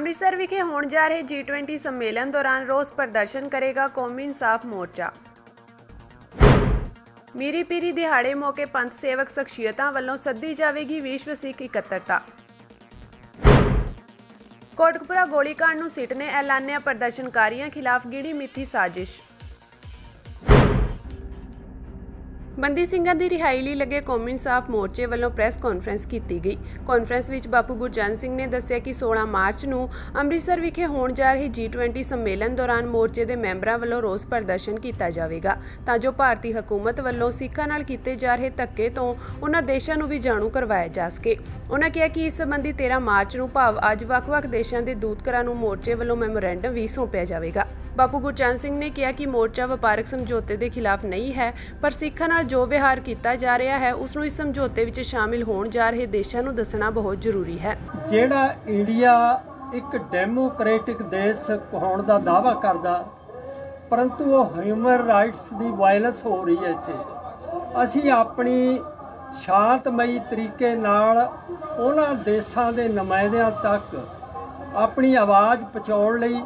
ਅੰਮ੍ਰਿਤਸਰ ਵਿਖੇ ਹੋਣ ਜਾ ਰਹੇ G20 ਸੰਮੇਲਨ ਦੌਰਾਨ ਰੋਸ ਪ੍ਰਦਰਸ਼ਨ ਕਰੇਗਾ ਕੌਮੀ ਇਨਸਾਫ ਮੋਰਚਾ। ਮੀਰੀ ਪੀਰੀ ਦਿਹਾੜੇ ਮੌਕੇ ਪੰਥ ਸੇਵਕ ਸ਼ਖਸੀਅਤਾਂ ਵੱਲੋਂ ਸੱਦੀ ਜਾਵੇਗੀ ਵਿਸ਼ਵ ਸਿੱਖ ਇਕੱਤਰਤਾ। ਕੋਟਕਪੁਰਾ ਗੋਲੀकांड ਨੂੰ ਸਿੱਟ ਨੇ ਐਲਾਨਿਆ ਪ੍ਰਦਰਸ਼ਨਕਾਰੀਆਂ ਖਿਲਾਫ ਗਿਣੀ ਮਿੱਥੀ ਸਾਜ਼ਿਸ਼। ਬੰਦੀ ਸਿੰਘਾਂ ਦੀ ਰਿਹਾਈ ਲਈ ਲੱਗੇ ਕੌਮੀ ਇਨਸਾਫ ਮੋਰਚੇ ਵੱਲੋਂ ਪ੍ਰੈਸ ਕਾਨਫਰੰਸ ਕੀਤੀ ਗਈ। ਕਾਨਫਰੰਸ ਵਿੱਚ ਬਾਪੂ ਗੁਰਜੰਟ ਸਿੰਘ ਨੇ ਦੱਸਿਆ ਕਿ 16 ਮਾਰਚ ਨੂੰ ਅੰਮ੍ਰਿਤਸਰ ਵਿਖੇ ਹੋਣ ਜਾ ਰਹੀ G20 ਸੰਮੇਲਨ ਦੌਰਾਨ ਮੋਰਚੇ ਦੇ ਮੈਂਬਰਾਂ ਵੱਲੋਂ ਰੋਸ ਪ੍ਰਦਰਸ਼ਨ ਕੀਤਾ ਜਾਵੇਗਾ ਤਾਂ ਜੋ ਭਾਰਤੀ ਹਕੂਮਤ ਵੱਲੋਂ ਸਿੱਖਾਂ ਨਾਲ ਕੀਤੇ ਜਾ ਰਹੇ ਧੱਕੇ ਤੋਂ ਉਨ੍ਹਾਂ ਦੇਸ਼ਾਂ ਨੂੰ ਵੀ ਜਾਣੂ ਕਰਵਾਇਆ ਜਾ ਸਕੇ। ਉਨ੍ਹਾਂ ਕਿਹਾ ਕਿ ਇਸ ਸੰਬੰਧੀ 13 ਮਾਰਚ ਨੂੰ ਭਾਵ ਅੱਜ ਵੱਖ-ਵੱਖ ਦੇਸ਼ਾਂ ਦੇ ਦੂਤਘਰਾਂ ਨੂੰ ਮੋਰਚੇ ਵੱਲੋਂ ਮੈਮੋਰੈਂਡਮ ਵੀ ਸੌਂਪਿਆ ਜਾਵੇਗਾ। ਬਾਪੂ ਗੁਰਜੰਟ ਸਿੰਘ ਨੇ ਕਿਹਾ ਕਿ ਮੋਰਚਾ ਵਪਾਰਕ ਸਮਝੌਤੇ ਦੇ ਖਿਲਾਫ ਨਹੀਂ ਹੈ, ਪਰ ਸਿੱਖਾਂ ਨਾਲ ਜੋ ਵਿਹਾਰ ਕੀਤਾ ਜਾ ਰਿਹਾ ਹੈ ਉਸ ਨੂੰ ਇਸ ਸਮਝੌਤੇ ਵਿੱਚ ਸ਼ਾਮਿਲ ਹੋਣ ਜਾ ਰਹੇ ਦੇਸ਼ਾਂ ਨੂੰ ਦੱਸਣਾ ਬਹੁਤ ਜ਼ਰੂਰੀ ਹੈ। ਜਿਹੜਾ ਇੰਡੀਆ ਇੱਕ ਡੈਮੋਕ੍ਰੈਟਿਕ ਦੇਸ਼ ਹੋਣ ਦਾ ਦਾਅਵਾ ਕਰਦਾ, ਪਰੰਤੂ ਉਹ ਹਿਊਮਨ ਰਾਈਟਸ ਦੀ ਵਾਇਲੈਂਸ ਹੋ ਰਹੀ ਹੈ। ਇੱਥੇ ਅਸੀਂ ਆਪਣੀ ਸ਼ਾਂਤਮਈ ਤਰੀਕੇ ਨਾਲ ਉਹਨਾਂ ਦੇਸ਼ਾਂ ਦੇ ਨੁਮਾਇੰਦਿਆਂ ਤੱਕ ਆਪਣੀ ਆਵਾਜ਼ ਪਹੁੰਚਾਉਣ ਲਈ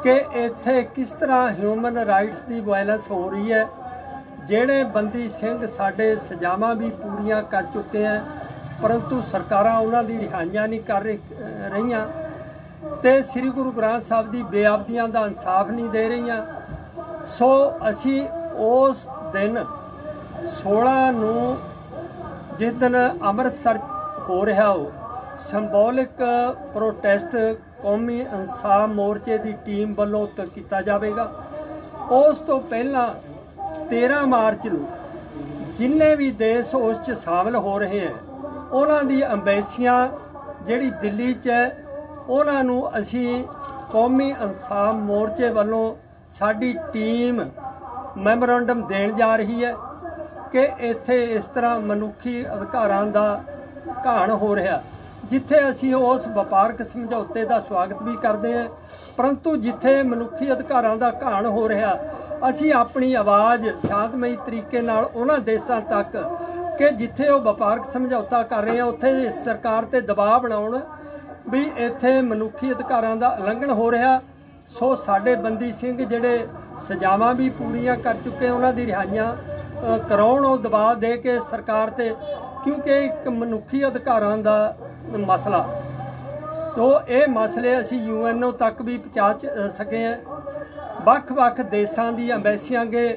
ਕਿ ਇੱਥੇ ਕਿਸ ਤਰ੍ਹਾਂ ਹਿਊਮਨ ਰਾਈਟਸ ਦੀ ਵਾਇਲੈਂਸ ਹੋ ਰਹੀ ਹੈ। ਜਿਹੜੇ ਬੰਦੀ ਸਿੰਘ ਸਾਡੇ ਸਜ਼ਾਵਾਂ ਵੀ ਪੂਰੀਆਂ ਕਰ ਚੁੱਕੇ ਹੈ, ਪਰੰਤੂ ਸਰਕਾਰਾਂ ਉਹਨਾਂ ਦੀ ਰਿਹਾਈਆਂ ਨਹੀਂ ਕਰ ਰਹੀਆਂ ਤੇ ਸ੍ਰੀ ਗੁਰੂ ਗ੍ਰੰਥ ਸਾਹਿਬ ਦੀ ਬੇਅਬਦੀਆਂ ਦਾ ਇਨਸਾਫ ਨਹੀਂ ਦੇ ਰਹੀਆਂ। ਸੋ ਅਸੀਂ ਉਸ ਦਿਨ 16 ਨੂੰ ਜਿਸ ਦਿਨ ਅੰਮ੍ਰਿਤਸਰ ਹੋ ਰਿਹਾ ਹੋ ਸਿੰਬੋਲਿਕ ਪ੍ਰੋਟੈਸਟ ਕੌਮੀ ਇਨਸਾਫ ਮੋਰਚੇ ਦੀ ਟੀਮ ਵੱਲੋਂ ਕੀਤਾ ਜਾਵੇਗਾ। ਉਸ ਤੋਂ ਪਹਿਲਾਂ 13 ਮਾਰਚ ਨੂੰ ਜਿੰਨੇ ਵੀ ਦੇਸ਼ ਉਸ 'ਚ ਸ਼ਾਮਲ ਹੋ ਰਹੇ ਹੈ ਉਹਨਾਂ ਦੀ ਅੰਬੈਸੀਆਂ ਜਿਹੜੀ ਦਿੱਲੀ 'ਚ ਹੈ ਉਹਨਾਂ ਨੂੰ ਅਸੀਂ ਕੌਮੀ ਇਨਸਾਫ ਮੋਰਚੇ ਵੱਲੋਂ ਸਾਡੀ ਟੀਮ ਮੈਮੋਰੈਂਡਮ ਦੇਣ ਜਾ ਰਹੀ ਹੈ ਕਿ ਇੱਥੇ ਇਸ ਤਰ੍ਹਾਂ ਮਨੁੱਖੀ ਅਧਿਕਾਰਾਂ ਦਾ ਘਾਣ ਹੋ ਰਿਹਾ। ਜਿੱਥੇ ਅਸੀਂ ਉਸ ਵਪਾਰਕ ਸਮਝੌਤੇ ਦਾ ਸਵਾਗਤ ਵੀ ਕਰਦੇ ਹਾਂ, ਪਰੰਤੂ ਜਿੱਥੇ ਮਨੁੱਖੀ ਅਧਿਕਾਰਾਂ ਦਾ ਘਾਣ ਹੋ ਰਿਹਾ ਅਸੀਂ ਆਪਣੀ ਆਵਾਜ਼ ਸ਼ਾਂਤਮਈ ਤਰੀਕੇ ਨਾਲ ਉਹਨਾਂ ਦੇਸ਼ਾਂ ਤੱਕ ਕਿ ਜਿੱਥੇ ਉਹ ਵਪਾਰਕ ਸਮਝੌਤਾ ਕਰ ਰਹੇ ਆ ਉੱਥੇ ਸਰਕਾਰ 'ਤੇ ਦਬਾਅ ਬਣਾਉਣ ਵੀ ਇੱਥੇ ਮਨੁੱਖੀ ਅਧਿਕਾਰਾਂ ਦਾ ਉਲੰਘਣ ਹੋ ਰਿਹਾ। ਸੋ ਸਾਡੇ ਬੰਦੀ ਸਿੰਘ ਜਿਹੜੇ ਸਜ਼ਾਵਾਂ ਵੀ ਪੂਰੀਆਂ ਕਰ ਚੁੱਕੇ ਉਹਨਾਂ ਦੀ ਰਿਹਾਈਆਂ ਕਰਾਉਣ, ਉਹ ਦਬਾਅ ਦੇ ਕੇ ਸਰਕਾਰ 'ਤੇ, ਕਿਉਂਕਿ ਇੱਕ ਮਨੁੱਖੀ ਅਧਿਕਾਰਾਂ ਦਾ ਮਸਲਾ। ਸੋ ਇਹ ਮਸਲੇ ਅਸੀਂ UNO ਤੱਕ ਵੀ ਪਹੁੰਚਾ ਸਕੇ ਹਾਂ। ਵੱਖ-ਵੱਖ ਦੇਸ਼ਾਂ ਦੀ ਅੰਬੈਸੀਆਂ ਅੱਗੇ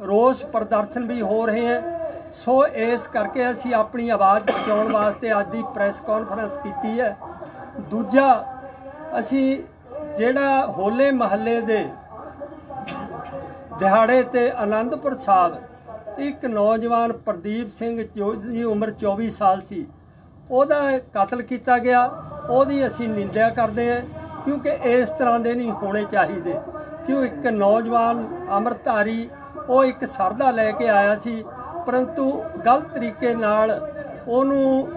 ਰੋਸ ਪ੍ਰਦਰਸ਼ਨ ਵੀ ਹੋ ਰਹੇ ਹੈ। ਸੋ ਇਸ ਕਰਕੇ ਅਸੀਂ ਆਪਣੀ ਆਵਾਜ਼ ਪਹੁੰਚਾਉਣ ਵਾਸਤੇ ਅੱਜ ਦੀ ਪ੍ਰੈਸ ਕਾਨਫਰੰਸ ਕੀਤੀ ਹੈ। ਦੂਜਾ, ਅਸੀਂ ਜਿਹੜਾ ਹੋਲੇ ਮਹੱਲੇ ਦੇ ਦਿਹਾੜੇ 'ਤੇ ਆਨੰਦਪੁਰ ਸਾਹਿਬ ਇੱਕ ਨੌਜਵਾਨ ਪ੍ਰਦੀਪ ਸਿੰਘ ਦੀ ਉਮਰ 24 ਸਾਲ ਸੀ, ਉਹਦਾ ਕਤਲ ਕੀਤਾ ਗਿਆ, ਉਹਦੀ ਅਸੀਂ ਨਿੰਦਿਆ ਕਰਦੇ ਹਾਂ ਕਿਉਂਕਿ ਇਸ ਤਰ੍ਹਾਂ ਦੇ ਨਹੀਂ ਹੋਣੇ ਚਾਹੀਦੇ। ਕਿਉਂ ਇੱਕ ਨੌਜਵਾਨ ਅੰਮ੍ਰਿਤਧਾਰੀ ਉਹ ਇੱਕ ਸਰਦਾ ਲੈ ਕੇ ਆਇਆ ਸੀ, ਪਰੰਤੂ ਗਲਤ ਤਰੀਕੇ ਨਾਲ ਉਹਨੂੰ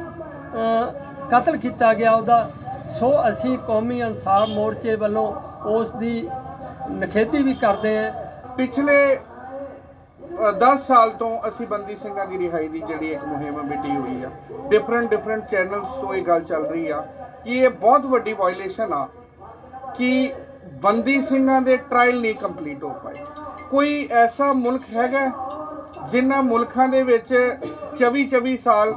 ਕਤਲ ਕੀਤਾ ਗਿਆ ਉਹਦਾ। ਸੋ ਅਸੀਂ ਕੌਮੀ ਇਨਸਾਫ ਮੋਰਚੇ ਵੱਲੋਂ ਉਸ ਦੀ ਨਿਖੇਧੀ ਵੀ ਕਰਦੇ ਹਾਂ। ਪਿਛਲੇ 10 ਸਾਲ ਤੋਂ ਅਸੀਂ ਬੰਦੀ ਸਿੰਘਾਂ ਦੀ ਰਿਹਾਈ ਦੀ ਜਿਹੜੀ ਇੱਕ ਮੁਹਿੰਮ ਮਿਟੀ ਹੋਈ ਆ। ਡਿਫਰੈਂਟ ਚੈਨਲਸ ਤੋਂ ਇਹ ਗੱਲ ਚੱਲ ਰਹੀ ਆ ਕਿ ਇਹ ਬਹੁਤ ਵੱਡੀ ਵਾਇਲੇਸ਼ਨ ਆ ਕਿ ਬੰਦੀ ਸਿੰਘਾਂ ਦੇ ਟ੍ਰਾਇਲ ਨਹੀਂ ਕੰਪਲੀਟ ਹੋ ਪਾਏ। ਕੋਈ ਐਸਾ ਮੁਲਕ ਹੈਗਾ ਜਿਨ੍ਹਾਂ ਮੁਲਕਾਂ ਦੇ ਵਿੱਚ 24 ਸਾਲ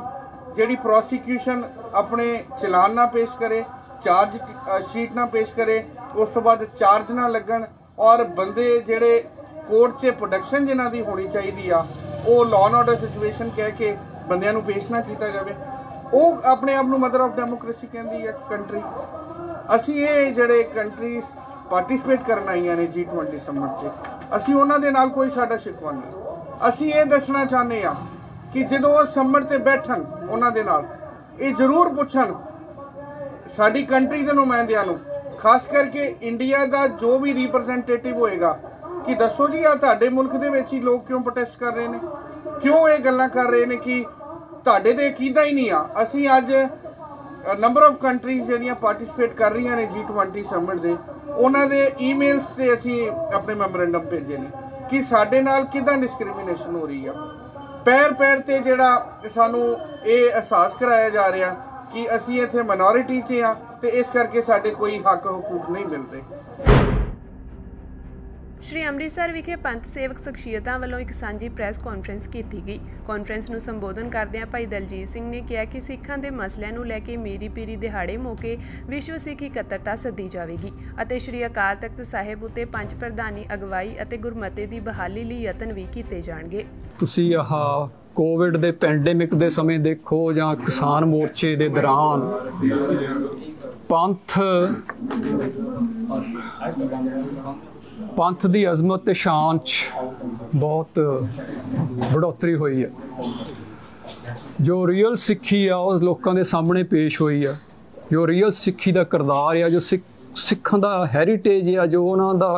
ਜਿਹੜੀ ਪ੍ਰੋਸੀਕਿਊਸ਼ਨ ਆਪਣੇ ਚਲਾਨ ਨਾ ਪੇਸ਼ ਕਰੇ, ਚਾਰਜ ਸ਼ੀਟ ਨਾ ਪੇਸ਼ ਕਰੇ, ਉਸ ਤੋਂ ਬਾਅਦ ਚਾਰਜ ਨਾ ਲੱਗਣ ਔਰ ਬੰਦੇ ਜਿਹੜੇ ਕੋਰਟ 'ਚ ਪ੍ਰੋਡਕਸ਼ਨ ਜਿਨ੍ਹਾਂ ਦੀ ਹੋਣੀ ਚਾਹੀਦੀ ਆ ਉਹ ਲਾਅ ਐਂਡ ਆਰਡਰ ਸਿਚੁਏਸ਼ਨ ਕਹਿ ਕੇ ਬੰਦਿਆਂ ਨੂੰ ਪੇਸ਼ ਨਾ ਕੀਤਾ ਜਾਵੇ। ਉਹ ਆਪਣੇ ਆਪ ਨੂੰ ਮਦਰ ਆਫ ਡੈਮੋਕ੍ਰੇਸੀ ਕਹਿੰਦੀ ਹੈ ਕੰਟਰੀ। ਅਸੀਂ ਇਹ ਜਿਹੜੇ ਕੰਟਰੀਜ਼ ਪਾਰਟੀਸਪੇਟ ਕਰਨ ਆਈਆਂ ਨੇ G20 ਸਮਿਟ 'ਚ, ਅਸੀਂ ਉਹਨਾਂ ਦੇ ਨਾਲ ਕੋਈ ਸਾਡਾ ਸ਼ਿਕਵਾ ਨਹੀਂ। ਅਸੀਂ ਇਹ ਦੱਸਣਾ ਚਾਹੁੰਦੇ ਹਾਂ ਕਿ ਜਦੋਂ ਉਹ ਸਮਿਟ 'ਤੇ ਬੈਠਣ ਉਹਨਾਂ ਦੇ ਨਾਲ ਇਹ ਜ਼ਰੂਰ ਪੁੱਛਣ ਸਾਡੀ ਕੰਟਰੀ ਦੇ ਨੁਮਾਇੰਦਿਆਂ ਨੂੰ, ਖਾਸ ਕਰਕੇ ਇੰਡੀਆ ਦਾ ਜੋ ਵੀ ਰਿਪਰੈਜ਼ੈਂਟੇਟਿਵ ਹੋਏਗਾ ਕਿ ਦੱਸੋ ਜੀ ਆ ਤੁਹਾਡੇ ਮੁਲਕ ਦੇ ਵਿੱਚ ਹੀ ਲੋਕ ਕਿਉਂ ਪ੍ਰੋਟੈਸਟ ਕਰ ਰਹੇ ਨੇ, ਕਿਉਂ ਇਹ ਗੱਲਾਂ ਕਰ ਰਹੇ ਨੇ ਕਿ ਤੁਹਾਡੇ ਤੇ ਅਕੀਦਾ ਹੀ ਨਹੀਂ ਆ। ਅਸੀਂ ਅੱਜ ਨੰਬਰ ਆਫ ਕੰਟਰੀਜ਼ ਜਿਹੜੀਆਂ ਪਾਰਟੀਸਪੇਟ ਕਰ ਰਹੀਆਂ ਨੇ G20 ਸਮਿਟ ਦੇ, ਉਹਨਾਂ ਦੇ ਈਮੇਲਸ 'ਤੇ ਅਸੀਂ ਆਪਣੇ ਮੈਮੋਰੈਂਡਮ ਭੇਜੇ ਨੇ ਕਿ ਸਾਡੇ ਨਾਲ ਕਿੱਦਾਂ ਡਿਸਕ੍ਰਿਮੀਨੇਸ਼ਨ ਹੋ ਰਹੀ ਆ। ਪੈਰ 'ਤੇ ਜਿਹੜਾ ਸਾਨੂੰ ਇਹ ਅਹਿਸਾਸ ਕਰਾਇਆ ਜਾ ਰਿਹਾ कि असी इत्थे माइनॉरिटी च हाँ ਤੇ ਇਸ ਕਰਕੇ ਸਾਡੇ ਕੋਈ ਹੱਕ ਹਕੂਕ ਨਹੀਂ ਮਿਲਦੇ। ਸ਼੍ਰੀ ਅੰਮ੍ਰਿਤਸਰ ਵਿਖੇ ਪੰਥ ਸੇਵਕ ਸ਼ਖਸੀਅਤਾਂ ਵੱਲੋਂ ਇੱਕ ਸਾਂਝੀ ਪ੍ਰੈਸ ਕਾਨਫਰੰਸ ਕੀਤੀ ਗਈ। ਕਾਨਫਰੰਸ ਨੂੰ ਸੰਬੋਧਨ ਕਰਦਿਆਂ ਭਾਈ ਦਲਜੀਤ ਸਿੰਘ ਨੇ ਕਿਹਾ ਕਿ ਸਿੱਖਾਂ ਦੇ ਮਸਲਿਆਂ ਨੂੰ ਲੈ ਕੇ ਮੀਰੀ ਪੀਰੀ ਦਿਹਾੜੇ ਮੌਕੇ ਵਿਸ਼ਵ ਸਿੱਖ ਇਕੱਤਰਤਾ ਸੱਦੀ ਜਾਵੇਗੀ ਅਤੇ ਸ਼੍ਰੀ ਅਕਾਲ ਤਖਤ ਸਾਹਿਬ ਉੱਤੇ ਪੰਜ ਪ੍ਰਧਾਨੀ ਅਗਵਾਈ ਅਤੇ ਗੁਰਮਤੇ ਦੀ ਬਹਾਲੀ ਲਈ ਯਤਨ ਵੀ ਕੀਤੇ ਜਾਣਗੇ। ਤੁਸੀਂ ਆਹ ਕੋਵਿਡ ਦੇ ਪੈਂਡੇਮਿਕ ਦੇ ਸਮੇਂ ਦੇਖੋ ਜਾਂ ਕਿਸਾਨ ਮੋਰਚੇ ਦੇ ਦੌਰਾਨ ਪੰਥ ਦੀ ਅਜ਼ਮਤ ਤੇ ਸ਼ਾਨ 'ਚ ਬਹੁਤ बढ़ोतरी हुई है। जो रियल सिक्खी आ उस लोगों के सामने पेश हुई है। जो रियल सिक्खी का किरदार आ, जो सिखां दा हैरीटेज आ, जो उन्हां दा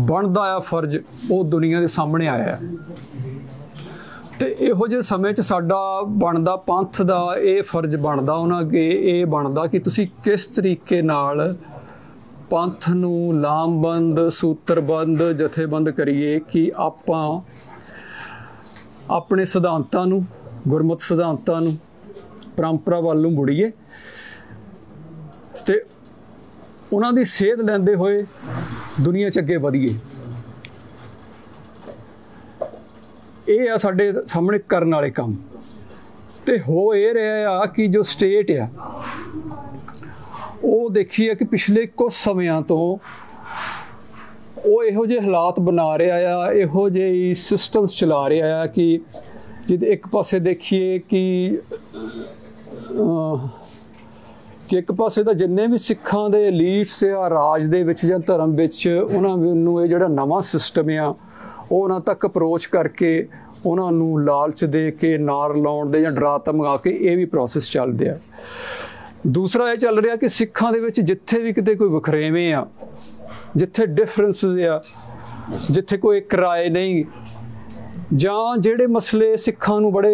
बनदा आ फर्ज, वो दुनिया के सामने आया है। तो इहो जे समय च साडा बनदा पंथ दा ये फर्ज बनदा उन्हां अगे ये बनदा कि तुसीं किस तरीके नाल पंथ नूं लामबंद सूत्रबंद जथेबंद करिए कि आपां अपने सिद्धांतां नूं, गुरमत सिद्धांतां नूं, परंपरा वल नूं मुड़ीए ते उन्हां दी सेध लैंदे होए दुनिया च अगे वधीए। ये आ साडे सामने करन वाले काम। ते हो ये रहा कि जो स्टेट आ वो देखिए कि पिछले कुछ समयां तो वो इहो जे हालात बना रहा आ, इहो जे सिस्टम्स चला रहा है कि जिद एक पासे देखिए कि एक पासे तो जिन्ने भी सिखां दे लीड्स आ राज दे विच जां धर्म विच उन्हां नूं ये जिहड़ा नवां सिस्टम आ वो उन्हां तक अप्रोच करके उन्हां नूं लालच दे के नार लाउण दे जां डरा धमका के ये भी प्रोसैस चलदे आ। दूसरा ये चल रहा कि सिखां दे विच जिथे भी किते कोई वखरेवें आ, जिथे डिफरेंस आ, जिथे कोई एक राय नहीं, जां जिहड़े मसले सिखां नूं बड़े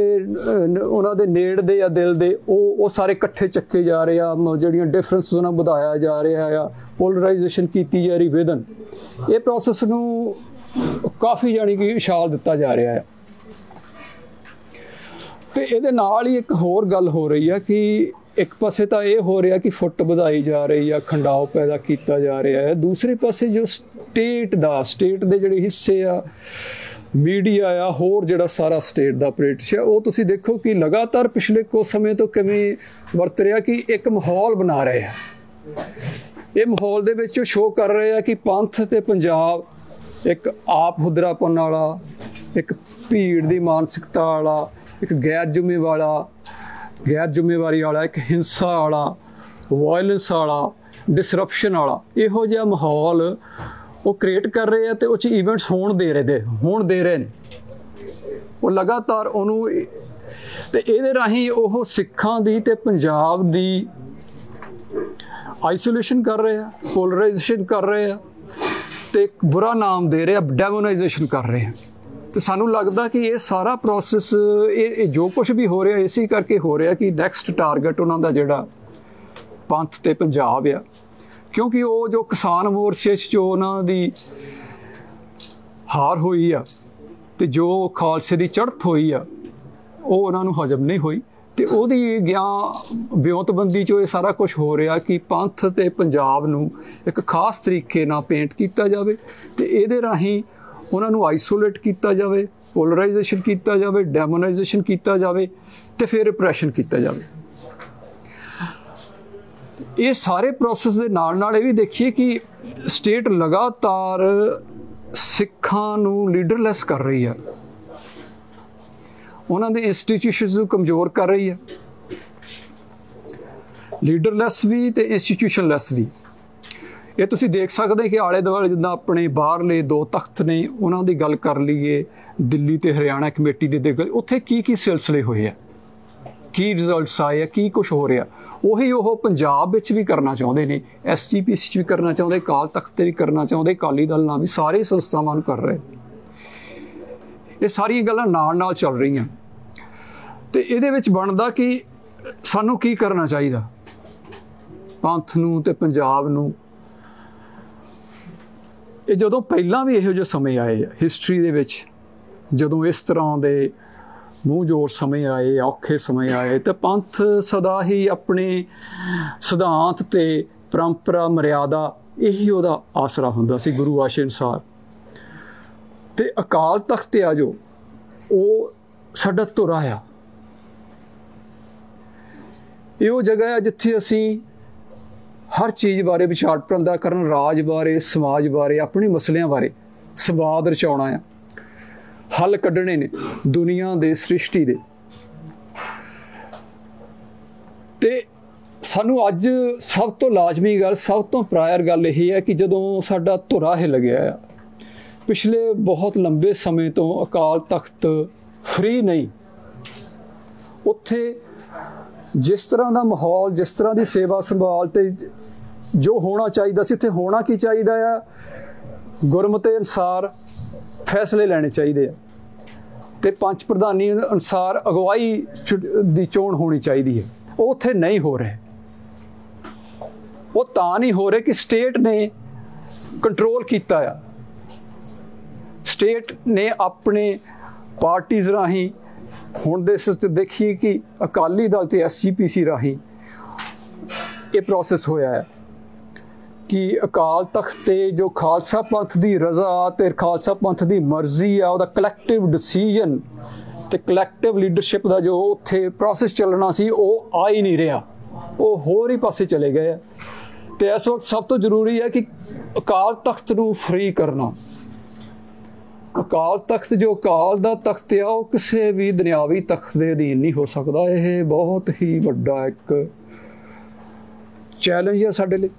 उन्हां दे नेड़ दे या दिल दे वो सारे इकट्ठे चक्के जा रहे आ, जिहड़ियां डिफरेंस उन्हां वधाया जा रहा आ, पोलराइजेशन कीती जा रही विदन ये प्रोसैस नूं काफ़ी जानी कि उछाल दिता जा रहा है। तो इहदे नाल ही एक होर गल हो रही है कि एक पासे तो ये हो रहा कि फुट वधाई जा रही है, खंडाव पैदा किया जा रहा है। दूसरे पासे जो स्टेट दे जिहड़े हिस्से आ, मीडिया आ, होर जिहड़ा सारा स्टेट दा ऑपरेट है, वो तुसीं देखो कि लगातार पिछले कुछ समय तो किवें वरत रहा कि एक माहौल बना रहे हैं। ये माहौल दे विच शो कर रहे हैं कि पंथ ते पंजाब एक आप हुदरापन वाला, एक भीड़ दी मानसिकता वाला, एक गैर जिम्मेवारी वाला, एक हिंसा वाला, वायलेंस वाला, डिसरप्शन वाला इहो जिहा माहौल वो क्रिएट कर रहे हैं। तो उस ईवेंट्स होण दे रहे हैं वो लगातार उन्होंने। तो ये राही वो सिखां दी ते पंजाब दी आइसोलेशन कर रहे हैं, पोलराइजेशन कर रहे हैं, तो एक बुरा नाम दे रहे हैं, डेमोनाइजेशन कर रहे हैं। तो सानू लगता कि ये सारा प्रोसैस ये जो कुछ भी हो रहा इसी करके हो रहा कि नैक्सट टारगेट उन्होंने जिहड़ा पंथ ते पंजाब आ, क्योंकि वो जो किसान मोर्चे जो उन्होंने हार हुई आ ते जो खालसे की चढ़त हुई आ वो उन्होंने हजम नहीं हुई। तो उहदी ब्योतबंदी चो ये सारा कुछ हो रहा कि पंथ ते पंजाब नूं एक खास तरीके नाल पेंट किया जाए, तो इहदे राही उन्होंने आइसोलेट किया जाए, पोलराइजेशन किया जाए, डेमोनाइजेशन किया जाए, तो फिर रिप्रैशन किया जाए। ये सारे प्रोसैस के नाल ये भी देखिए कि स्टेट लगातार सिखां नूं लीडरलैस कर रही है, उन्होंने इंस्टीट्यूशनस नूं कमज़ोर कर रही है। लीडरलैस भी तो इंस्टीट्यूशनलैस भी। ये तुसीं देख सकते कि आले दुआले जिद्दां अपने बाहरले दो तख्त ने उन्हां दी गल कर लीए, दिल्ली ते हरियाणा कमेटी दे उत्थे की सिलसिले होए आ, की रिजल्ट्स आए, की कुछ हो रहा। उही वो पंजाब विच भी करना चाहुंदे ने, SGPC भी करना चाहुंदे, अकाल तख्त ते भी करना चाहुंदे, अकाली दल नाल भी सारे संस्थावां नूं कर रहे। ये सारियां गल्लां नाल चल रही। तो इहदे विच बनदा कि सानूं की करना चाहिदा पंथ नूं ते पंजाब नूं। ये जदों पहलां भी इहो जिहे समय आए हिस्टरी दे विच, जदों इस तरह दे ਮੂੰਹ ਜੋੜ ਸਮੇਂ ਆਏ, ਔਖੇ ਸਮੇਂ ਆਏ, ਤੇ ਪੰਥ ਸਦਾ ਹੀ ਆਪਣੇ ਸਿਧਾਂਤ ਤੇ ਪਰੰਪਰਾ ਮਰਿਆਦਾ ਇਹੀ ਉਹਦਾ ਆਸਰਾ ਹੁੰਦਾ ਸੀ ਗੁਰੂ ਆਸ਼ੇ ਅਨੁਸਾਰ। ਤੇ ਅਕਾਲ ਤਖਤ ਆ ਜੋ ਉਹ ਸਾਡਾ ਧੁਰਾ ਆ, ਇਹ ਉਹ ਜਗ੍ਹਾ ਆ ਜਿੱਥੇ ਅਸੀਂ ਹਰ ਚੀਜ਼ ਬਾਰੇ ਵਿਚਾਰ ਪ੍ਰੰਦਾ ਕਰਨ, ਰਾਜ ਬਾਰੇ, ਸਮਾਜ ਬਾਰੇ, ਆਪਣੇ ਮਸਲਿਆਂ ਬਾਰੇ ਸੰਵਾਦ ਰਚਾਉਣਾ ਆ, ਹੱਲ ਕੱਢਣੇ ਨੇ ਦੁਨੀਆ ਦੇ, ਸ੍ਰਿਸ਼ਟੀ ਦੇ। ਤੇ ਸਾਨੂੰ ਅੱਜ ਸਭ ਤੋਂ ਲਾਜ਼ਮੀ ਗੱਲ, ਸਭ ਤੋਂ ਪ੍ਰਾਇਰ ਗੱਲ ਇਹ ਹੈ ਕਿ ਜਦੋਂ ਸਾਡਾ ਧੁਰਾ ਹਿੱਲ ਗਿਆ ਆ, ਪਿਛਲੇ ਬਹੁਤ ਲੰਬੇ ਸਮੇਂ ਤੋਂ ਅਕਾਲ ਤਖਤ ਫ੍ਰੀ ਨਹੀਂ, ਉੱਥੇ ਜਿਸ ਤਰ੍ਹਾਂ ਦਾ ਮਾਹੌਲ, ਜਿਸ ਤਰ੍ਹਾਂ ਦੀ ਸੇਵਾ ਸੰਭਾਲ ਤੇ ਜੋ ਹੋਣਾ ਚਾਹੀਦਾ ਸੀ, ਉੱਥੇ ਹੋਣਾ ਕੀ ਚਾਹੀਦਾ ਆ, ਗੁਰਮਤਿ ਅਨੁਸਾਰ ਫੈਸਲੇ ਲੈਣੇ ਚਾਹੀਦੇ ਆ, ਤੇ ਪੰਚ ਪ੍ਰਧਾਨੀ ਅਨੁਸਾਰ ਅਗਵਾਈ ਦੀ ਚੋਣ ਹੋਣੀ ਚਾਹੀਦੀ ਹੈ। ਉਹ ਉੱਥੇ ਨਹੀਂ ਹੋ ਰਹੇ। ਉਹ ਤਾਂ ਨਹੀਂ ਹੋ ਰਹੇ ਕਿ ਸਟੇਟ ਨੇ ਕੰਟਰੋਲ ਕੀਤਾ ਆ, ਸਟੇਟ ਨੇ ਆਪਣੇ ਪਾਰਟੀਜ਼ ਰਾਹੀਂ, ਹੁਣ ਦੇ ਦੇਖੀਏ ਕਿ ਅਕਾਲੀ ਦਲ ਤੇ SGPC ਰਾਹੀਂ ਇਹ ਪ੍ਰੋਸੈਸ ਹੋਇਆ ਹੈ ਕਿ ਅਕਾਲ ਤਖਤ ਤੇ ਜੋ ਖਾਲਸਾ ਪੰਥ ਦੀ ਰਜ਼ਾ ਤੇ ਖਾਲਸਾ ਪੰਥ ਦੀ ਮਰਜ਼ੀ ਆ, ਉਹਦਾ ਕਲੈਕਟਿਵ ਡਿਸੀਜਨ ਤੇ ਕਲੈਕਟਿਵ ਲੀਡਰਸ਼ਿਪ ਦਾ ਜੋ ਉੱਥੇ ਪ੍ਰੋਸੈਸ ਚੱਲਣਾ ਸੀ, ਉਹ ਆ ਹੀ ਨਹੀਂ ਰਿਹਾ, ਉਹ ਹੋਰ ਹੀ ਪਾਸੇ ਚਲੇ ਗਏ ਆ। ਤੇ ਇਸ ਵਕਤ ਸਭ ਤੋਂ ਜ਼ਰੂਰੀ ਹੈ ਕਿ ਅਕਾਲ ਤਖਤ ਨੂੰ ਫ੍ਰੀ ਕਰਨਾ। ਅਕਾਲ ਤਖਤ ਜੋ ਅਕਾਲ ਦਾ ਤਖਤ ਆ, ਉਹ ਕਿਸੇ ਵੀ ਦੁਨਿਆਵੀ ਤਖਤ ਦੇ ਅਧੀਨ ਨਹੀਂ ਹੋ ਸਕਦਾ। ਇਹ ਬਹੁਤ ਹੀ ਵੱਡਾ ਇੱਕ ਚੈਲੰਜ ਹੈ ਸਾਡੇ ਲਈ।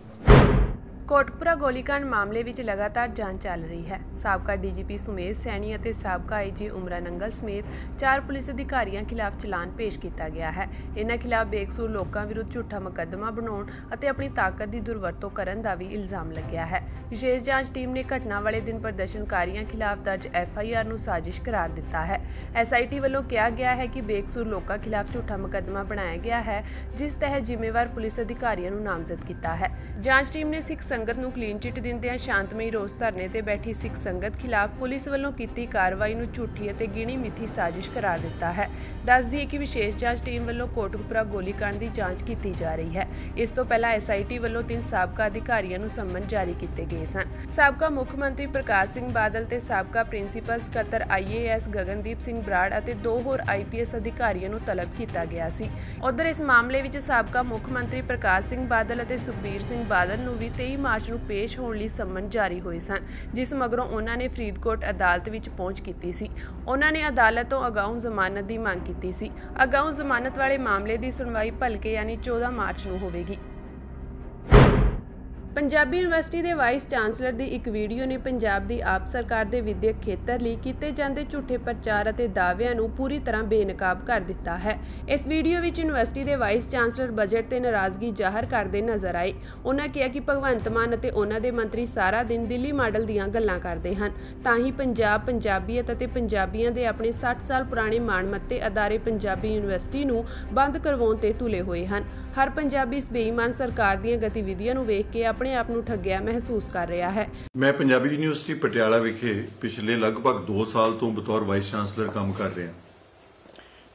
ਕੋਟਕਪੁਰਾ ਗੋਲੀकांड ਮਾਮਲੇ ਵਿੱਚ ਲਗਾਤਾਰ ਜਾਂਚ ਚੱਲ ਰਹੀ ਹੈ। ਸਾਬਕਾ DGP ਸੁਮੇਧ ਸੈਣੀ ਅਤੇ ਸਾਬਕਾ IG ਉਮਰਾ ਨੰਗਲ ਸਮੇਤ 4 ਪੁਲਿਸ ਅਧਿਕਾਰੀਆਂ ਖਿਲਾਫ ਚਲਾਨ ਪੇਸ਼ ਕੀਤਾ ਗਿਆ ਹੈ। ਇਹਨਾਂ ਖਿਲਾਫ ਬੇਕਸੂਰ ਲੋਕਾਂ ਵਿਰੁੱਧ ਝੂਠਾ ਮੁਕੱਦਮਾ ਬਣਾਉਣ ਅਤੇ ਆਪਣੀ ਤਾਕਤ ਦੀ ਦੁਰਵਰਤੋਂ ਕਰਨ ਦਾ ਵੀ ਇਲਜ਼ਾਮ ਲੱਗਿਆ ਹੈ। ਵਿਸ਼ੇਸ਼ ਜਾਂਚ ਟੀਮ ਨੇ ਘਟਨਾ ਵਾਲੇ ਦਿਨ ਪ੍ਰਦਰਸ਼ਨਕਾਰੀਆਂ ਖਿਲਾਫ ਦਰਜ FIR ਨੂੰ ਸਾਜ਼ਿਸ਼ ਕਰਾਰ ਦਿੱਤਾ ਹੈ। SIT ਵੱਲੋਂ ਕਿਹਾ ਗਿਆ ਹੈ ਕਿ ਬੇਕਸੂਰ ਲੋਕਾਂ ਖਿਲਾਫ ਝੂਠਾ ਮੁਕੱਦਮਾ ਬਣਾਇਆ ਗਿਆ ਹੈ, ਜਿਸ ਤਹਿਤ ਜ਼ਿੰਮੇਵਾਰ ਪੁਲਿਸ ਅਧਿਕਾਰੀਆਂ ਨੂੰ ਨਾਮਜ਼ਦ ਕੀਤਾ ਹੈ। ਜਾਂਚ ਟੀਮ ਨੇ ਸਿੱਖ ਸੰਗਤ ਨੂੰ ਕਲੀਨ ਚਿੱਟ ਦਿੰਦਿਆਂ ਸ਼ਾਂਤਮਈ ਰੋਸ ਧਰਨੇ ਤੇ ਬੈਠੀ ਸਿੱਖ ਸੰਗਤ ਖਿਲਾਫ ਪੁਲਿਸ ਵੱਲੋਂ ਕੀਤੀ ਕਾਰਵਾਈ ਨੂੰ ਝੂਠੀ ਅਤੇ ਗਿਣੀ ਮਿੱਥੀ ਸਾਜ਼ਿਸ਼ ਕਰਾਰ ਦਿੱਤਾ ਹੈ। ਦੱਸ ਦਈਏ ਕਿ ਵਿਸ਼ੇਸ਼ ਜਾਂਚ ਟੀਮ ਵੱਲੋਂ ਕੋਟਕਪੁਰਾ ਗੋਲੀकांड ਦੀ ਜਾਂਚ ਕੀਤੀ ਜਾ ਰਹੀ ਹੈ। ਇਸ ਤੋਂ ਪਹਿਲਾਂ SIT ਵੱਲੋਂ 3 ਸਾਬਕਾ ਅਧਿਕਾਰੀਆਂ ਨੂੰ ਸੰਮਨ ਜਾਰੀ ਕੀਤੇ ਗਏ ਸਨ। ਸਾਬਕਾ ਮੁੱਖ ਮੰਤਰੀ ਪ੍ਰਕਾਸ਼ ਸਿੰਘ ਬਾਦਲ ਤੇ ਸਾਬਕਾ ਪ੍ਰਿੰਸੀਪਲ ਸਕੱਤਰ IAS ਗਗਨਦੀਪ ਸਿੰਘ ਬਰਾੜ ਅਤੇ 2 ਹੋਰ IPS ਅਧਿਕਾਰੀਆਂ ਨੂੰ ਤਲਬ ਕੀਤਾ ਗਿਆ ਸੀ। ਉਧਰ ਇਸ ਮਾਮਲੇ ਵਿੱਚ ਸਾਬਕਾ ਮੁੱਖ ਮੰਤਰੀ ਪ੍ਰਕਾਸ਼ ਸਿੰਘ ਬਾਦਲ ਅਤੇ ਸੁਖਬੀਰ ਸਿੰਘ ਬਾਦਲ ਨੂੰ ਵੀ 23 ਮਾਰਚ ਨੂੰ ਪੇਸ਼ ਹੋਣ ਲਈ ਸੰਮਨ ਜਾਰੀ ਹੋਏ ਸਨ, ਜਿਸ ਮਗਰੋਂ ਉਹਨਾਂ ਨੇ ਫਰੀਦਕੋਟ ਅਦਾਲਤ ਵਿੱਚ ਪਹੁੰਚ ਕੀਤੀ ਸੀ। ਉਹਨਾਂ ਨੇ ਅਦਾਲਤ ਤੋਂ ਅਗਾਊਂ ਜ਼ਮਾਨਤ ਦੀ ਮੰਗ ਕੀਤੀ ਸੀ। ਅਗਾਊਂ ਜ਼ਮਾਨਤ ਵਾਲੇ ਮਾਮਲੇ ਦੀ ਸੁਣਵਾਈ ਭਲਕੇ ਯਾਨੀ 14 ਮਾਰਚ ਨੂੰ ਹੋਵੇਗੀ। ਪੰਜਾਬੀ ਯੂਨੀਵਰਸਿਟੀ ਦੇ ਵਾਈਸ ਚਾਂਸਲਰ ਦੀ ਇੱਕ ਵੀਡੀਓ ਨੇ ਪੰਜਾਬ ਦੀ ਆਪ ਸਰਕਾਰ ਦੇ ਵਿਦਿਅਕ ਖੇਤਰ ਲਈ ਕੀਤੇ ਜਾਂਦੇ ਝੂਠੇ ਪ੍ਰਚਾਰ ਅਤੇ ਦਾਅਵਿਆਂ ਨੂੰ ਪੂਰੀ ਤਰ੍ਹਾਂ ਬੇਨਕਾਬ ਕਰ ਦਿੱਤਾ ਹੈ। ਇਸ ਵੀਡੀਓ ਵਿੱਚ ਯੂਨੀਵਰਸਿਟੀ ਦੇ ਵਾਈਸ ਚਾਂਸਲਰ ਬਜਟ ਤੇ ਨਾਰਾਜ਼ਗੀ ਜ਼ਾਹਰ ਕਰਦੇ ਨਜ਼ਰ ਆਏ। ਉਹਨਾਂ ਕਿਹਾ ਕਿ ਭਗਵੰਤ ਮਾਨ ਅਤੇ ਉਹਨਾਂ ਦੇ ਮੰਤਰੀ ਸਾਰਾ ਦਿਨ ਦਿੱਲੀ ਮਾਡਲ ਦੀਆਂ ਗੱਲਾਂ ਕਰਦੇ ਹਨ, ਤਾਂ ਹੀ ਪੰਜਾਬ, ਪੰਜਾਬੀਅਤ ਅਤੇ ਪੰਜਾਬੀਆਂ ਦੇ ਆਪਣੇ 60 ਸਾਲ ਪੁਰਾਣੇ ਮਾਣਮੱਤੇ ਅਦਾਰੇ ਪੰਜਾਬੀ ਯੂਨੀਵਰਸਿਟੀ ਨੂੰ ਬੰਦ ਕਰਵਾਉਣ ਤੇ ਤੁਲੇ ਹੋਏ ਹਨ। ਹਰ ਪੰਜਾਬੀ ਇਸ ਬੇਈਮਾਨ ਸਰਕਾਰ ਦੀਆਂ ਗਤੀਵਿਧੀਆਂ ਨੂੰ ਵੇਖ ਕੇ ਆਪਣੇ ਆਪ ਨੂੰ ਠੱਗਿਆ ਮਹਿਸੂਸ ਕਰ ਰਿਹਾ ਹੈ। ਮੈਂ ਪੰਜਾਬੀ ਯੂਨੀਵਰਸਿਟੀ ਪਟਿਆਲਾ ਵਿਖੇ ਪਿਛਲੇ ਲਗਭਗ 2 ਸਾਲ ਤੋਂ ਬਤੌਰ ਵਾਈਸ ਚਾਂਸਲਰ ਕੰਮ ਕਰ ਰਿਹਾ।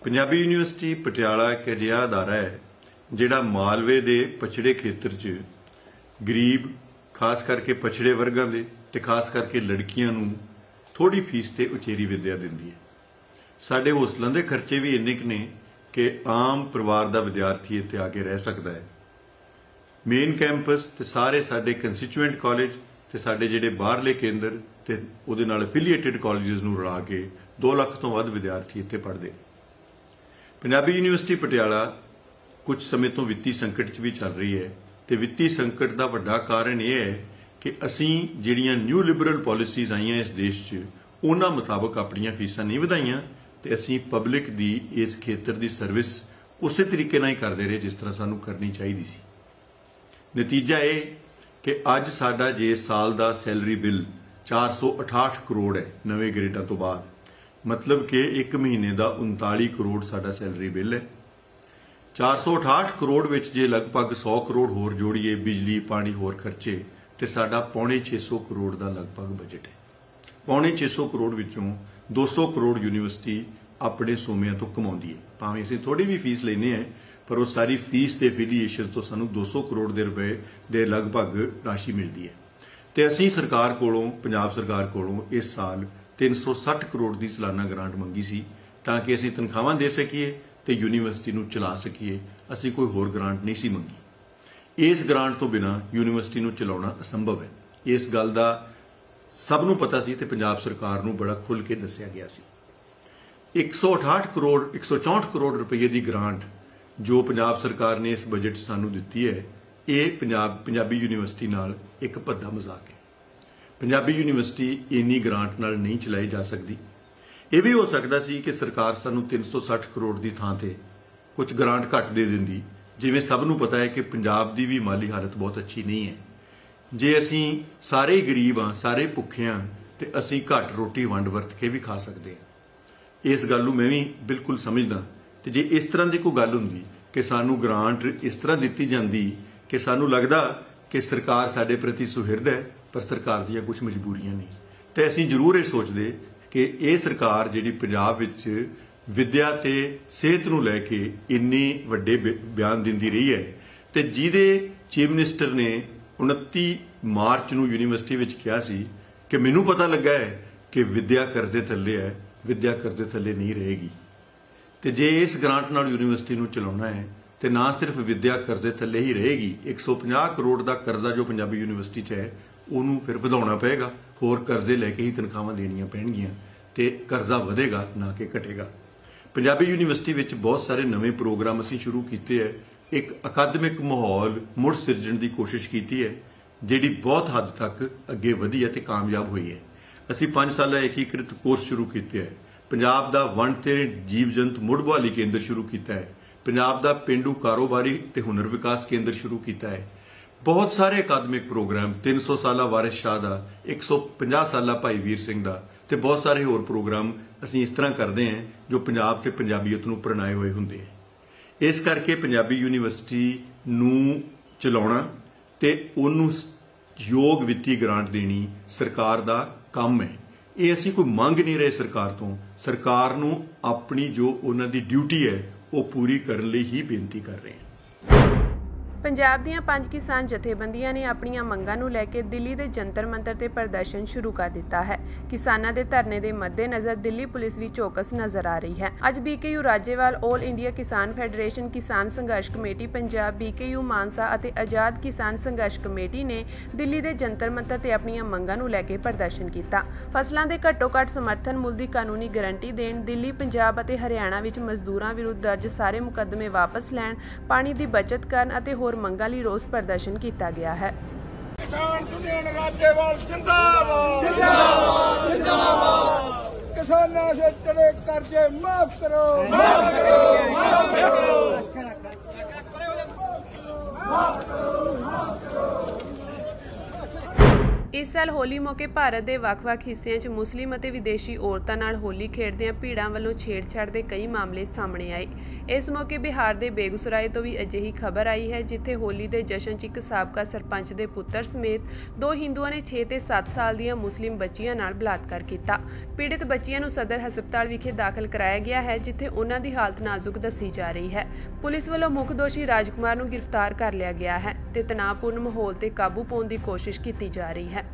ਪੰਜਾਬੀ ਯੂਨੀਵਰਸਿਟੀ ਪਟਿਆਲਾ ਇੱਕ ਅਜਿਹਾ ਅਦਾਰਾ ਹੈ ਜਿਹੜਾ ਮਾਲਵੇ ਦੇ ਪਛੜੇ ਖੇਤਰ 'ਚ ਗਰੀਬ, ਖਾਸ ਕਰਕੇ ਪਛੜੇ ਵਰਗਾਂ ਦੇ ਤੇ ਖਾਸ ਕਰਕੇ ਲੜਕੀਆਂ ਨੂੰ ਥੋੜੀ ਫੀਸ ਤੇ ਉਚੇਰੀ ਵਿੱਦਿਆ ਦਿੰਦੀ ਹੈ। ਸਾਡੇ ਹੋਸਟਲਾਂ ਦੇ ਖਰਚੇ ਵੀ ਇੰਨੇ ਕੁ ਨੇ ਕਿ ਆਮ ਪਰਿਵਾਰ ਦਾ ਵਿਦਿਆਰਥੀ ਇੱਥੇ ਆ ਕੇ ਰਹਿ ਸਕਦਾ ਹੈ। ਮੇਨ ਕੈਂਪਸ ਤੇ ਸਾਰੇ ਸਾਡੇ ਕੰਸਟੀਚੂਐਂਟ ਕਾਲਜ ਤੇ ਸਾਡੇ ਜਿਹੜੇ ਬਾਹਰਲੇ ਕੇਂਦਰ ਤੇ ਉਹਦੇ ਨਾਲ ਐਫੀਲੀਏਟਿਡ ਕਾਲਜਸ ਨੂੰ ਰਲਾ ਕੇ 2 ਲੱਖ ਤੋਂ ਵੱਧ ਵਿਦਿਆਰਥੀ ਇੱਥੇ ਪੜ੍ਹਦੇ। ਪੰਜਾਬੀ ਯੂਨੀਵਰਸਿਟੀ ਪਟਿਆਲਾ ਕੁਝ ਸਮੇਂ ਤੋਂ ਵਿੱਤੀ ਸੰਕਟ 'ਚ ਵੀ ਚੱਲ ਰਹੀ ਹੈ ਤੇ ਵਿੱਤੀ ਸੰਕਟ ਦਾ ਵੱਡਾ ਕਾਰਨ ਇਹ ਹੈ ਕਿ ਅਸੀਂ ਜਿਹੜੀਆਂ ਨਿਊ ਲਿਬਰਲ ਪਾਲਿਸੀਜ਼ ਆਈਆਂ ਇਸ ਦੇਸ਼ 'ਚ ਉਹਨਾਂ ਮੁਤਾਬਕ ਆਪਣੀਆਂ ਫੀਸਾਂ ਨਹੀਂ ਵਧਾਈਆਂ ਤੇ ਅਸੀਂ ਪਬਲਿਕ ਦੀ ਇਸ ਖੇਤਰ ਦੀ ਸਰਵਿਸ ਉਸੇ ਤਰੀਕੇ ਨਾਲ ਹੀ ਕਰਦੇ ਰਹੇ ਜਿਸ ਤਰ੍ਹਾਂ ਸਾਨੂੰ ਕਰਨੀ ਚਾਹੀਦੀ ਸੀ। ਨਤੀਜਾ ਇਹ ਕਿ ਅੱਜ ਸਾਡਾ ਜੇ ਸਾਲ ਦਾ ਸੈਲਰੀ ਬਿੱਲ 468 ਕਰੋੜ ਹੈ ਨਵੇਂ ਗ੍ਰੇਡਾਂ ਤੋਂ ਬਾਅਦ, ਮਤਲਬ ਕਿ 1 ਮਹੀਨੇ ਦਾ 39 ਕਰੋੜ ਸਾਡਾ ਸੈਲਰੀ ਬਿੱਲ ਹੈ। 468 ਕਰੋੜ ਵਿੱਚ ਜੇ ਲਗਭਗ 100 ਕਰੋੜ ਹੋਰ ਜੋੜੀਏ ਬਿਜਲੀ, ਪਾਣੀ, ਹੋਰ ਖਰਚੇ ਤੇ ਸਾਡਾ ਪੌਣੇ 600 ਕਰੋੜ ਦਾ ਲਗਭਗ ਬਜਟ ਹੈ। ਪੌਣੇ 600 ਕਰੋੜ ਵਿੱਚੋਂ 200 ਕਰੋੜ ਯੂਨੀਵਰਸਿਟੀ ਆਪਣੇ ਸੋਮਿਆਂ ਤੋਂ ਕਮਾਉਂਦੀ ਹੈ। ਭਾਵੇਂ ਅਸੀਂ ਥੋੜੀ ਵੀ ਫੀਸ ਲੈਨੇ ਆ, ਪਰ ਉਹ ਸਾਰੀ ਫੀਸ ਤੇ ਐਫੀਲੀਏਸ਼ਨ ਤੋਂ ਸਾਨੂੰ 200 ਕਰੋੜ ਦੇ ਰੁਪਏ ਦੇ ਲਗਭਗ ਰਾਸ਼ੀ ਮਿਲਦੀ ਹੈ। ਤੇ ਅਸੀਂ ਸਰਕਾਰ ਕੋਲੋਂ, ਪੰਜਾਬ ਸਰਕਾਰ ਕੋਲੋਂ ਇਸ ਸਾਲ 360 ਕਰੋੜ ਦੀ ਸਾਲਾਨਾ ਗ੍ਰਾਂਟ ਮੰਗੀ ਸੀ ਤਾਂ ਕਿ ਅਸੀਂ ਤਨਖਾਹਾਂ ਦੇ ਸਕੀਏ ਤੇ ਯੂਨੀਵਰਸਿਟੀ ਨੂੰ ਚਲਾ ਸਕੀਏ। ਅਸੀਂ ਕੋਈ ਹੋਰ ਗ੍ਰਾਂਟ ਨਹੀਂ ਸੀ ਮੰਗੀ। ਇਸ ਗ੍ਰਾਂਟ ਤੋਂ ਬਿਨਾ ਯੂਨੀਵਰਸਿਟੀ ਨੂੰ ਚਲਾਉਣਾ ਅਸੰਭਵ ਹੈ। ਇਸ ਗੱਲ ਦਾ ਸਭ ਨੂੰ ਪਤਾ ਸੀ ਤੇ ਪੰਜਾਬ ਸਰਕਾਰ ਨੂੰ ਬੜਾ ਖੁੱਲ੍ਹ ਕੇ ਦੱਸਿਆ ਗਿਆ ਸੀ। 164 ਕਰੋੜ ਰੁਪਏ ਦੀ ਗ੍ਰਾਂਟ ਜੋ ਪੰਜਾਬ ਸਰਕਾਰ ਨੇ ਇਸ ਬਜਟ ਸਾਨੂੰ ਦਿੱਤੀ ਹੈ, ਇਹ ਪੰਜਾਬੀ ਯੂਨੀਵਰਸਿਟੀ ਨਾਲ ਇੱਕ ਭੱਦਾ ਮਜ਼ਾਕ ਹੈ। ਪੰਜਾਬੀ ਯੂਨੀਵਰਸਿਟੀ ਇੰਨੀ ਗ੍ਰਾਂਟ ਨਾਲ ਨਹੀਂ ਚਲਾਈ ਜਾ ਸਕਦੀ। ਇਹ ਵੀ ਹੋ ਸਕਦਾ ਸੀ ਕਿ ਸਰਕਾਰ ਸਾਨੂੰ 360 ਕਰੋੜ ਦੀ ਥਾਂ ਤੇ ਕੁਝ ਗ੍ਰਾਂਟ ਘੱਟ ਦੇ ਦਿੰਦੀ। ਜਿਵੇਂ ਸਭ ਨੂੰ ਪਤਾ ਹੈ ਕਿ ਪੰਜਾਬ ਦੀ ਵੀ ਮਾਲੀ ਹਾਲਤ ਬਹੁਤ ਅੱਛੀ ਨਹੀਂ ਹੈ। ਜੇ ਅਸੀਂ ਸਾਰੇ ਹੀ ਗਰੀਬ ਹਾਂ, ਸਾਰੇ ਭੁੱਖੇ ਹਾਂ, ਤੇ ਅਸੀਂ ਘੱਟ ਰੋਟੀ ਵੰਡ ਵਰਤ ਕੇ ਵੀ ਖਾ ਸਕਦੇ ਹਾਂ। ਇਸ ਗੱਲ ਨੂੰ ਮੈਂ ਵੀ ਬਿਲਕੁਲ ਸਮਝਦਾ। ਤੇ ਜੇ ਇਸ ਤਰ੍ਹਾਂ ਦੀ ਕੋਈ ਗੱਲ ਹੁੰਦੀ ਕਿ ਸਾਨੂੰ ਗ੍ਰਾਂਟ ਇਸ ਤਰ੍ਹਾਂ ਦਿੱਤੀ ਜਾਂਦੀ ਕਿ ਸਾਨੂੰ ਲੱਗਦਾ ਕਿ ਸਰਕਾਰ ਸਾਡੇ ਪ੍ਰਤੀ ਸੁਹਿਰਦ ਹੈ, ਪਰ ਸਰਕਾਰ ਦੀਆਂ ਕੁਝ ਮਜਬੂਰੀਆਂ ਨਹੀਂ, ਤੇ ਅਸੀਂ ਜ਼ਰੂਰ ਇਹ ਸੋਚਦੇ ਕਿ ਇਹ ਸਰਕਾਰ ਜਿਹੜੀ ਪੰਜਾਬ ਵਿੱਚ ਵਿਦਿਆ ਤੇ ਸਿਹਤ ਨੂੰ ਲੈ ਕੇ ਇੰਨੇ ਵੱਡੇ ਬਿਆਨ ਦਿੰਦੀ ਰਹੀ ਹੈ, ਤੇ ਜਿਹਦੇ ਚੀਫ ਮਿਨਿਸਟਰ ਨੇ 29 ਮਾਰਚ ਨੂੰ ਯੂਨੀਵਰਸਿਟੀ ਵਿੱਚ ਕਿਹਾ ਸੀ ਕਿ ਮੈਨੂੰ ਪਤਾ ਲੱਗਾ ਹੈ ਕਿ ਵਿਦਿਆ ਕਰਜ਼ੇ ਥੱਲੇ ਹੈ, ਵਿਦਿਆ ਕਰਜ਼ੇ ਥੱਲੇ ਨਹੀਂ ਰਹੇਗੀ। ਤੇ ਜੇ ਇਸ ਗ੍ਰਾਂਟ ਨਾਲ ਯੂਨੀਵਰਸਿਟੀ ਨੂੰ ਚਲਾਉਣਾ ਹੈ ਤੇ ਨਾ ਸਿਰਫ ਵਿਦਿਆ ਕਰਜ਼ੇ ਥੱਲੇ ਹੀ ਰਹੇਗੀ, 150 ਕਰੋੜ ਦਾ ਕਰਜ਼ਾ ਜੋ ਪੰਜਾਬੀ ਯੂਨੀਵਰਸਿਟੀ 'ਚ ਹੈ ਉਹਨੂੰ ਫਿਰ ਵਧਾਉਣਾ ਪਏਗਾ। ਹੋਰ ਕਰਜ਼ੇ ਲੈ ਕੇ ਹੀ ਤਨਖਾਹਾਂ ਦੇਣੀਆਂ ਪੈਣਗੀਆਂ ਤੇ ਕਰਜ਼ਾ ਵਧੇਗਾ ਨਾ ਕਿ ਘਟੇਗਾ। ਪੰਜਾਬੀ ਯੂਨੀਵਰਸਿਟੀ ਵਿੱਚ ਬਹੁਤ ਸਾਰੇ ਨਵੇਂ ਪ੍ਰੋਗਰਾਮ ਅਸੀਂ ਸ਼ੁਰੂ ਕੀਤੇ ਹੈ। ਇੱਕ ਅਕਾਦਮਿਕ ਮਾਹੌਲ ਮੁੜ ਸਿਰਜਣ ਦੀ ਕੋਸ਼ਿਸ਼ ਕੀਤੀ ਹੈ ਜਿਹੜੀ ਬਹੁਤ ਹੱਦ ਤੱਕ ਅੱਗੇ ਵਧੀ ਹੈ ਤੇ ਕਾਮਯਾਬ ਹੋਈ ਹੈ। ਅਸੀਂ 5 ਸਾਲਾ ਏਕੀਕ੍ਰਿਤ ਕੋਰਸ ਸ਼ੁਰੂ ਕੀਤੇ ਹੈ। ਪੰਜਾਬ ਦਾ ਵਣ ਤੇ ਜੀਵ ਜੰਤ ਮੁੜ ਬਹਾਲੀ ਕੇਂਦਰ ਸ਼ੁਰੂ ਕੀਤਾ ਹੈ। ਪੰਜਾਬ ਦਾ ਪੇਂਡੂ ਕਾਰੋਬਾਰੀ ਤੇ ਹੁਨਰ ਵਿਕਾਸ ਕੇਂਦਰ ਸ਼ੁਰੂ ਕੀਤਾ ਹੈ। ਬਹੁਤ ਸਾਰੇ ਅਕਾਦਮਿਕ ਪ੍ਰੋਗਰਾਮ, 300 ਸਾਲਾ ਵਾਰਿਸ ਸ਼ਾਹ ਦਾ, 150 ਸਾਲਾ ਭਾਈ ਵੀਰ ਸਿੰਘ ਦਾ ਤੇ ਬਹੁਤ ਸਾਰੇ ਹੋਰ ਪ੍ਰੋਗਰਾਮ ਅਸੀਂ ਇਸ ਤਰ੍ਹਾਂ ਕਰਦੇ ਹਾਂ ਜੋ ਪੰਜਾਬ ਤੇ ਪੰਜਾਬੀਅਤ ਨੂੰ ਪ੍ਰਣਾਏ ਹੋਏ ਹੁੰਦੇ ਹੈ। ਇਸ ਕਰਕੇ ਪੰਜਾਬੀ ਯੂਨੀਵਰਸਿਟੀ ਨੂੰ ਚਲਾਉਣਾ ਤੇ ਉਹਨੂੰ ਯੋਗ ਵਿੱਤੀ ਗ੍ਰਾਂਟ ਦੇਣੀ ਸਰਕਾਰ ਦਾ ਕੰਮ ਹੈ। ਇਹ ਅਸੀਂ ਕੋਈ ਮੰਗ ਨਹੀਂ ਰਹੇ ਸਰਕਾਰ ਤੋਂ। ਸਰਕਾਰ ਨੂੰ ਆਪਣੀ ਜੋ ਉਹਨਾਂ ਦੀ ਡਿਊਟੀ ਹੈ ਉਹ ਪੂਰੀ ਕਰਨ ਲਈ ਹੀ ਬੇਨਤੀ ਕਰ ਰਹੇ ਹਾਂ। ਪੰਜਾਬ ਦੀਆਂ 5 ਕਿਸਾਨ ਜਥੇਬੰਦੀਆਂ ਨੇ ਆਪਣੀਆਂ ਮੰਗਾਂ ਨੂੰ ਲੈ ਕੇ ਦਿੱਲੀ ਦੇ ਜੰਤਰ ਮੰਤਰ ਤੇ ਪ੍ਰਦਰਸ਼ਨ ਸ਼ੁਰੂ ਕਰ ਦਿੱਤਾ ਹੈ। ਕਿਸਾਨਾਂ ਦੇ ਧਰਨੇ ਦੇ ਮੱਦੇਨਜ਼ਰ ਦਿੱਲੀ ਪੁਲਿਸ ਵੀ ਚੌਕਸ ਨਜ਼ਰ ਆ ਰਹੀ ਹੈ। ਅੱਜ BKU ਰਾਜੇਵਾਲ, ਆਲ ਇੰਡੀਆ ਕਿਸਾਨ ਫੈਡਰੇਸ਼ਨ, ਕਿਸਾਨ ਸੰਘਰਸ਼ ਕਮੇਟੀ ਪੰਜਾਬ, BKU ਮਾਨਸਾ ਅਤੇ ਆਜ਼ਾਦ ਕਿਸਾਨ ਸੰਘਰਸ਼ ਕਮੇਟੀ ਨੇ ਦਿੱਲੀ ਦੇ ਜੰਤਰ ਮੰਤਰ ਤੇ ਆਪਣੀਆਂ ਮੰਗਾਂ ਨੂੰ ਲੈ ਕੇ ਪ੍ਰਦਰਸ਼ਨ ਕੀਤਾ। ਫਸਲਾਂ ਦੇ ਘੱਟੋ-ਘੱਟ ਸਮਰਥਨ ਮੁੱਲ ਦੀ ਕਾਨੂੰਨੀ ਗਾਰੰਟੀ ਦੇਣ, ਦਿੱਲੀ, ਪੰਜਾਬ ਅਤੇ ਹਰਿਆਣਾ ਵਿੱਚ ਮਜ਼ਦੂਰਾਂ ਵਿਰੁੱਧ ਦਰਜ ਸਾਰੇ ਮੁਕੱਦਮੇ ਵਾਪਸ ਲੈਣ, ਪਾਣੀ ਦੀ ਬਚਤ ਕਰਨ ਅਤੇ ਹੋਰ ਮੰਗਾਂ ਲਈ ਰੋਸ ਪ੍ਰਦਰਸ਼ਨ ਕੀਤਾ ਗਿਆ ਹੈ। ਕਿਸਾਨ ਯੂਨੀਅਨ ਰਾਜੇਵਾਲ ਜਿੰਦਾਬਾਦ ਜਿੰਦਾਬਾਦ ਜਿੰਦਾਬਾਦ। ਕਿਸਾਨਾਂ ਦੇ ਚੜੇ ਕਰਜ਼ੇ ਮਾਫ ਕਰੋ ਮਾਫ ਕਰੋ ਮਾਫ ਕਰੋ ਮਾਫ ਕਰੋ। ਇਸ ਸਾਲ ਹੋਲੀ ਮੌਕੇ ਭਾਰਤ ਦੇ ਵੱਖ-ਵੱਖ ਹਿੱਸਿਆਂ 'ਚ ਮੁਸਲਿਮ ਅਤੇ ਵਿਦੇਸ਼ੀ ਔਰਤਾਂ ਨਾਲ ਹੋਲੀ ਖੇਡਦਿਆਂ ਭੀੜਾਂ ਵੱਲੋਂ ਛੇੜਛਾੜ ਦੇ ਕਈ ਮਾਮਲੇ ਸਾਹਮਣੇ ਆਏ। ਇਸ ਮੌਕੇ ਬਿਹਾਰ ਦੇ ਬੇਗੂਸਰਾਏ ਤੋਂ ਵੀ ਅਜਿਹੀ ਖਬਰ ਆਈ ਹੈ ਜਿੱਥੇ ਹੋਲੀ ਦੇ ਜਸ਼ਨ 'ਚ ਇੱਕ ਸਾਬਕਾ ਸਰਪੰਚ ਦੇ ਪੁੱਤਰ ਸਮੇਤ 2 ਹਿੰਦੂਆਂ ਨੇ 6 ਤੇ 7 ਸਾਲ ਦੀਆਂ ਮੁਸਲਿਮ ਬੱਚੀਆਂ ਨਾਲ ਬਲਾਤਕਾਰ ਕੀਤਾ। ਪੀੜਿਤ ਬੱਚੀਆਂ ਨੂੰ ਸਦਰ ਹਸਪਤਾਲ ਵਿਖੇ ਦਾਖਲ ਕਰਾਇਆ ਗਿਆ ਹੈ ਜਿੱਥੇ ਉਹਨਾਂ ਦੀ ਹਾਲਤ ਨਾਜ਼ੁਕ ਦੱਸੀ ਜਾ ਰਹੀ ਹੈ। ਪੁਲਿਸ ਵੱਲੋਂ ਮੁੱਖ ਦੋਸ਼ੀ ਰਾਜਕੁਮਾਰ ਨੂੰ ਗ੍ਰਿਫਤਾਰ ਕਰ ਲਿਆ ਗਿਆ ਹੈ ਤੇ ਤਣਾਅਪੂਰਨ ਮਾਹੌਲ ਤੇ ਕਾਬੂ ਪਾਉਣ ਦੀ ਕੋਸ਼ਿਸ਼ ਕੀਤੀ ਜਾ ਰਹੀ ਹੈ।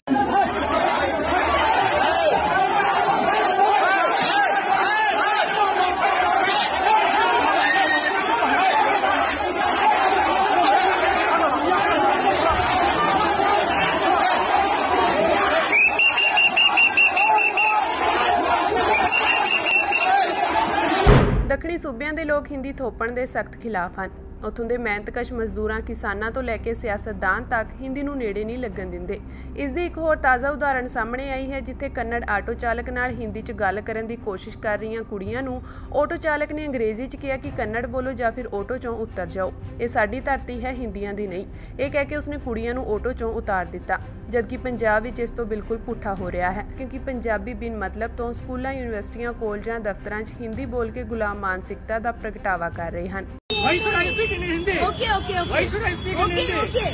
ਦੱਖਣੀ ਸੂਬਿਆਂ ਦੇ ਲੋਕ ਹਿੰਦੀ ਥੋਪਣ ਦੇ ਸਖਤ ਖਿਲਾਫ ਹਨ। ਉੱਥੋਂ ਦੇ ਮਿਹਨਤਕਸ਼ ਮਜ਼ਦੂਰਾਂ, ਕਿਸਾਨਾਂ ਤੋਂ ਲੈ ਕੇ ਸਿਆਸਤਦਾਨ ਤੱਕ ਹਿੰਦੀ ਨੂੰ ਨੇੜੇ ਨਹੀਂ ਲੱਗਣ ਦਿੰਦੇ। ਇਸ ਦੀ ਇੱਕ ਹੋਰ ਤਾਜ਼ਾ ਉਦਾਹਰਣ ਸਾਹਮਣੇ ਆਈ ਹੈ ਜਿੱਥੇ ਕੰਨੜ ਆਟੋ ਚਾਲਕ ਨਾਲ ਹਿੰਦੀ 'ਚ ਗੱਲ ਕਰਨ ਦੀ ਕੋਸ਼ਿਸ਼ ਕਰ ਰਹੀਆਂ ਕੁੜੀਆਂ ਨੂੰ ਆਟੋ ਚਾਲਕ ਨੇ ਅੰਗਰੇਜ਼ੀ 'ਚ ਕਿਹਾ ਕਿ ਕੰਨੜ ਬੋਲੋ ਜਾਂ ਫਿਰ ਆਟੋ 'ਚੋਂ ਉਤਰ ਜਾਓ, ਇਹ ਸਾਡੀ ਧਰਤੀ ਹੈ, ਹਿੰਦੀਆਂ ਦੀ ਨਹੀਂ। ਇਹ ਕਹਿ ਕੇ ਉਸਨੇ ਕੁੜੀਆਂ ਨੂੰ ਆਟੋ 'ਚੋਂ ਉਤਾਰ ਦਿੱਤਾ, ਜਦਕਿ ਪੰਜਾਬ ਵਿੱਚ ਇਸ ਤੋਂ ਬਿਲਕੁਲ ਪੁੱਠਾ ਹੋ ਰਿਹਾ ਹੈ ਕਿਉਂਕਿ ਪੰਜਾਬੀ ਬਿਨ ਮਤਲਬ ਤੋਂ ਸਕੂਲਾਂ, ਯੂਨੀਵਰਸਿਟੀਆਂ, ਕਾਲਜਾਂ, ਦਫ਼ਤਰਾਂ 'ਚ ਹਿੰਦੀ ਬੋਲ ਕੇ ਗੁਲਾਮ ਮਾਨਸਿਕਤਾ ਦਾ ਪ੍ਰਗਟਾਵਾ ਕਰ ਰਹੇ ਹਨ। Why should I speak in Hindi? Okay. Why should I speak in Hindi? Okay.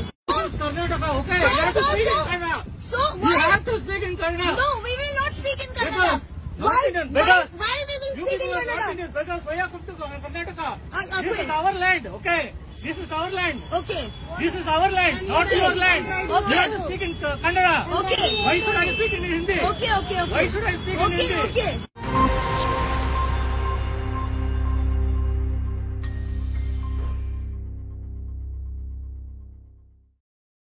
Karnataka, okay. You have to speak in Kannada. You have to speak in Kannada. No, we will not speak in Kannada. Because Why we will speak in Kannada. Because we are come to Karnataka. This Okay. is our land, okay? This is our land. Okay. This is our land, not Okay. your land. Okay. You have to speak in Kannada. Okay. Why should I speak in Hindi? Okay. Why should I speak in Okay. Hindi? Okay.